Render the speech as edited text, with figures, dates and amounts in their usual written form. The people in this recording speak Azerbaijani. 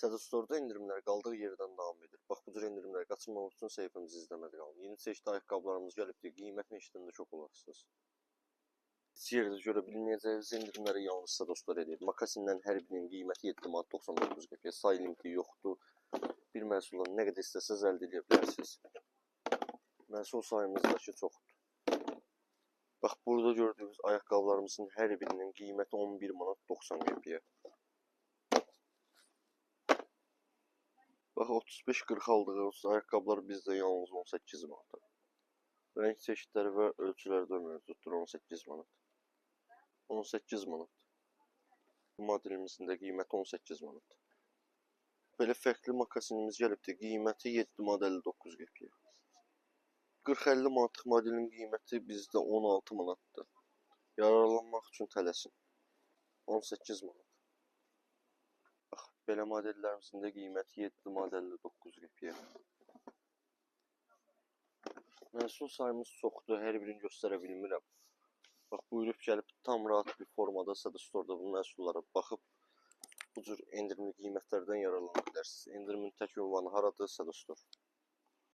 Sada Store'da indirimler qaldığı yerdən davam edir. Bax, bu cür indirimlər qaçırmamaq üçün səhifəmizi izləmədə qalın. Yeni çeşidli ayaqqabılarımız gəlibdir. Qiymət eşitdiyində şok olarsınız. Heç yerdə görə bilməyəcəyiniz indirimləri yalnız Sada Store edir. Makasindən hər birinin qiyməti 7 manat 99 qəpiyə. Say limiti yoxdur. Bir məhsuldan nə qədər istəsəz əldə edə bilərsiniz. Məhsul sayımızdakı çoxdur. Bax, burada gördüyünüz ayaqqabılarımızın hər birinin qiyməti 11 manat 90 qəpiyə. Bax, 35-40 aldığınız ayaqqabılar bizdə yalnız 18 manat. Rəng çeşidləri və ölçülərdə mövcuddur 18 manat. 18 manat. Bu modelimizin də qiyməti 18 manat. Belə fərqli makasinimiz gəlibdir. Qiyməti 7 manat 59 qəpiyə. 40-50 manatlıq modelin qiyməti bizdə 16 manatdır. Yararlanmaq üçün tələsin. 18 manat. Bax, belə modellərimizin də qiyməti 7 manat 59 qəpiyə. Məhsul sayımız çoxdur, hər birini göstərə bilmirəm. Bax, buyurub gəlib tam rahat bir formada Sada Store'da bu məhsullara baxıb bu cür endirimli qiymətlərdən yararlana bilərsiniz. Endirimin tək ünvanı haradır? Sada Store.